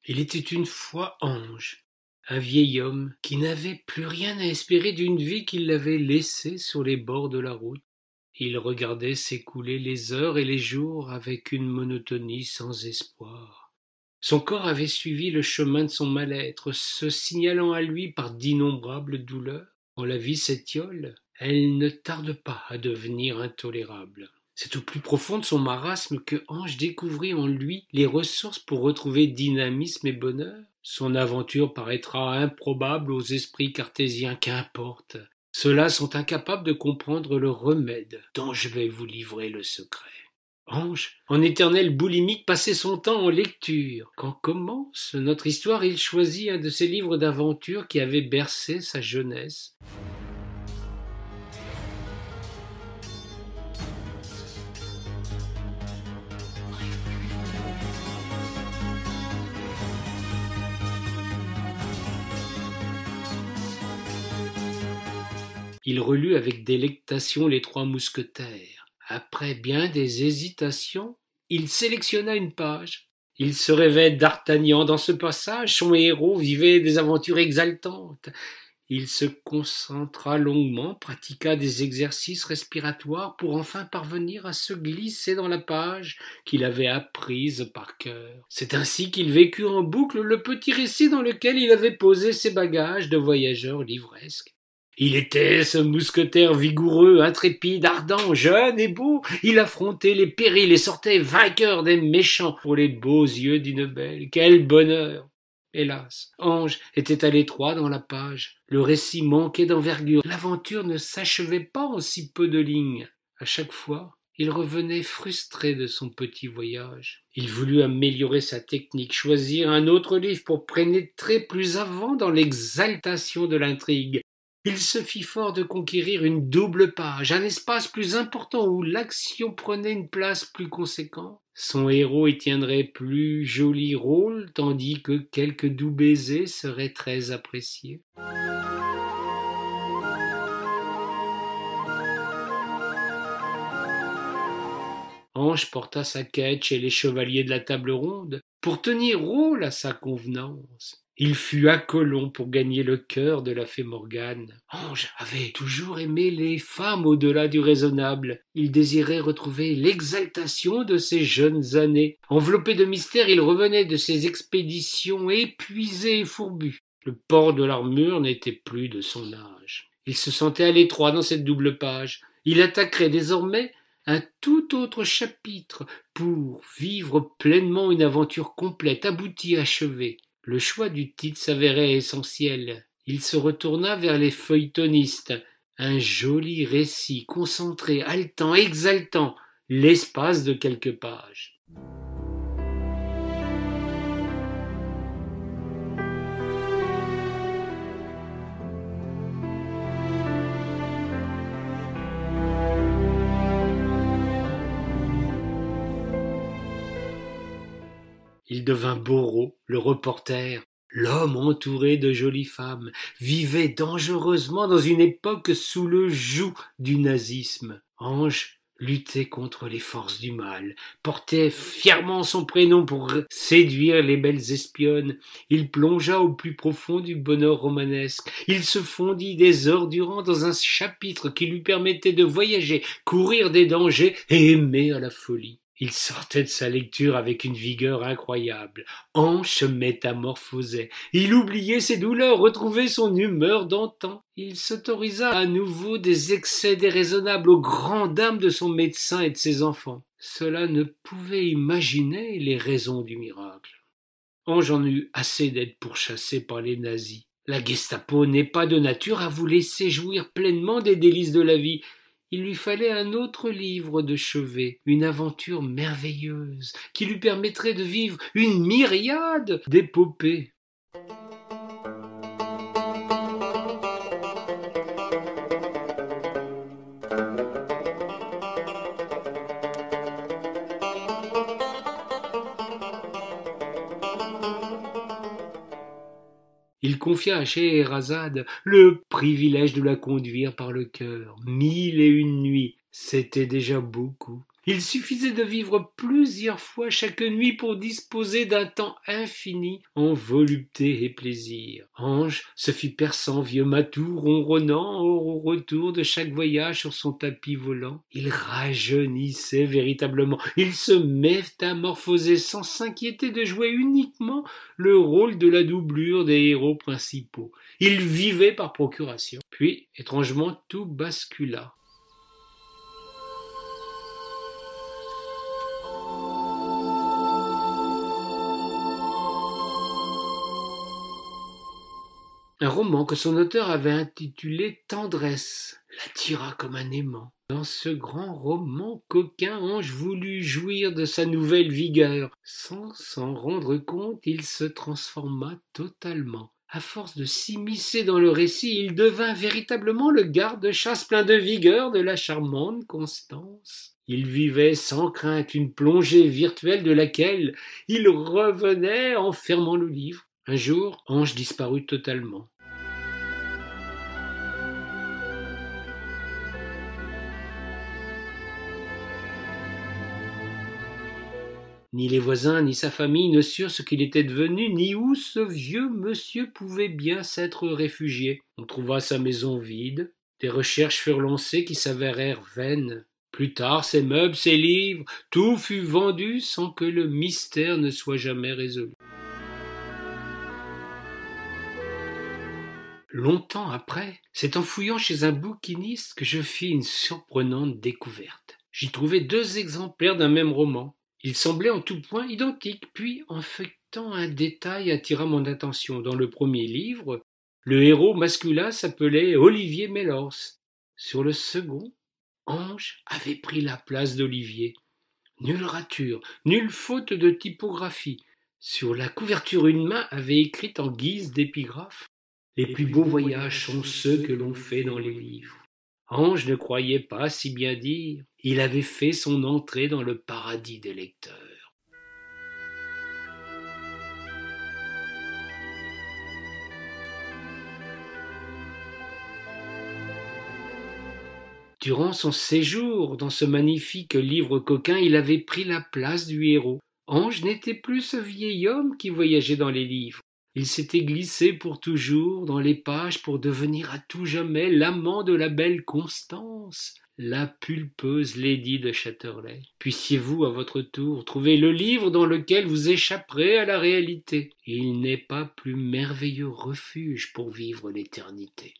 Il était une fois Ange, un vieil homme qui n'avait plus rien à espérer d'une vie qui l'avait laissé sur les bords de la route. Il regardait s'écouler les heures et les jours avec une monotonie sans espoir. Son corps avait suivi le chemin de son mal-être, se signalant à lui par d'innombrables douleurs. Quand la vie s'étiole, elle ne tarde pas à devenir intolérable. C'est au plus profond de son marasme que Ange découvrit en lui les ressources pour retrouver dynamisme et bonheur. Son aventure paraîtra improbable aux esprits cartésiens, qu'importe. Ceux-là sont incapables de comprendre le remède dont je vais vous livrer le secret. Ange, en éternel boulimique, passait son temps en lecture. Quand commence notre histoire, il choisit un de ses livres d'aventures qui avait bercé sa jeunesse. Il relut avec délectation les Trois Mousquetaires. Après bien des hésitations, il sélectionna une page. Il se rêvait d'Artagnan. Dans ce passage, son héros vivait des aventures exaltantes. Il se concentra longuement, pratiqua des exercices respiratoires pour enfin parvenir à se glisser dans la page qu'il avait apprise par cœur. C'est ainsi qu'il vécut en boucle le petit récit dans lequel il avait posé ses bagages de voyageur livresque. Il était ce mousquetaire vigoureux, intrépide, ardent, jeune et beau. Il affrontait les périls et sortait vainqueur des méchants pour les beaux yeux d'une belle. Quel bonheur! Hélas, Ange était à l'étroit dans la page. Le récit manquait d'envergure. L'aventure ne s'achevait pas en si peu de lignes. À chaque fois, il revenait frustré de son petit voyage. Il voulut améliorer sa technique, choisir un autre livre pour pénétrer plus avant dans l'exaltation de l'intrigue. Il se fit fort de conquérir une double page, un espace plus important où l'action prenait une place plus conséquente. Son héros y tiendrait plus joli rôle, tandis que quelques doux baisers seraient très appréciés. Ange porta sa quête chez les chevaliers de la table ronde pour tenir rôle à sa convenance. Il fut Apollon pour gagner le cœur de la fée Morgane. Ange avait toujours aimé les femmes au-delà du raisonnable. Il désirait retrouver l'exaltation de ses jeunes années. Enveloppé de mystère, il revenait de ses expéditions épuisé et fourbu. Le port de l'armure n'était plus de son âge. Il se sentait à l'étroit dans cette double page. Il attaquerait désormais un tout autre chapitre pour vivre pleinement une aventure complète, aboutie, achevée. Le choix du titre s'avérait essentiel. Il se retourna vers les feuilletonistes. Un joli récit, concentré, haletant, exaltant, l'espace de quelques pages. Il devint Borrow, le reporter. L'homme entouré de jolies femmes vivait dangereusement dans une époque sous le joug du nazisme. Ange luttait contre les forces du mal, portait fièrement son prénom pour séduire les belles espionnes. Il plongea au plus profond du bonheur romanesque. Il se fondit des heures durant dans un chapitre qui lui permettait de voyager, courir des dangers et aimer à la folie. Il sortait de sa lecture avec une vigueur incroyable. Ange se métamorphosait. Il oubliait ses douleurs, retrouvait son humeur d'antan. Il s'autorisa à nouveau des excès déraisonnables aux grandes dames de son médecin et de ses enfants. Cela ne pouvait imaginer les raisons du miracle. Ange en eut assez d'être pourchassé par les nazis. La Gestapo n'est pas de nature à vous laisser jouir pleinement des délices de la vie. Il lui fallait un autre livre de chevet, une aventure merveilleuse, qui lui permettrait de vivre une myriade d'épopées. Il confia à Scheherazade le privilège de la conduire par le cœur. 1001 nuits, c'était déjà beaucoup. Il suffisait de vivre plusieurs fois chaque nuit pour disposer d'un temps infini en volupté et plaisir. Ange se fit perçant vieux matou ronronnant au retour de chaque voyage sur son tapis volant. Il rajeunissait véritablement, il se métamorphosait sans s'inquiéter de jouer uniquement le rôle de la doublure des héros principaux. Il vivait par procuration. Puis, étrangement, tout bascula. Un roman que son auteur avait intitulé Tendresse l'attira comme un aimant. Dans ce grand roman coquin, Ange voulut jouir de sa nouvelle vigueur. Sans s'en rendre compte, il se transforma totalement. À force de s'immiscer dans le récit, il devint véritablement le garde-chasse plein de vigueur de la charmante Constance. Il vivait sans crainte une plongée virtuelle de laquelle il revenait en fermant le livre. Un jour, Ange disparut totalement. Ni les voisins, ni sa famille ne surent ce qu'il était devenu, ni où ce vieux monsieur pouvait bien s'être réfugié. On trouva sa maison vide, des recherches furent lancées qui s'avérèrent vaines. Plus tard, ses meubles, ses livres, tout fut vendu sans que le mystère ne soit jamais résolu. Longtemps après, c'est en fouillant chez un bouquiniste que je fis une surprenante découverte. J'y trouvai 2 exemplaires d'un même roman. Ils semblaient en tout point identiques, puis en feuilletant un détail attira mon attention. Dans le premier livre, le héros masculin s'appelait Olivier Mellors. Sur le second, Ange avait pris la place d'Olivier. Nulle rature, nulle faute de typographie. Sur la couverture, une main avait écrit en guise d'épigraphe: les plus beaux voyages sont ceux que l'on fait dans les livres. Ange ne croyait pas si bien dire. Il avait fait son entrée dans le paradis des lecteurs. Durant son séjour dans ce magnifique livre coquin, il avait pris la place du héros. Ange n'était plus ce vieil homme qui voyageait dans les livres. Il s'était glissé pour toujours dans les pages pour devenir à tout jamais l'amant de la belle Constance, la pulpeuse lady de Châtelet. Puissiez-vous, à votre tour, trouver le livre dans lequel vous échapperez à la réalité. Il n'est pas plus merveilleux refuge pour vivre l'éternité.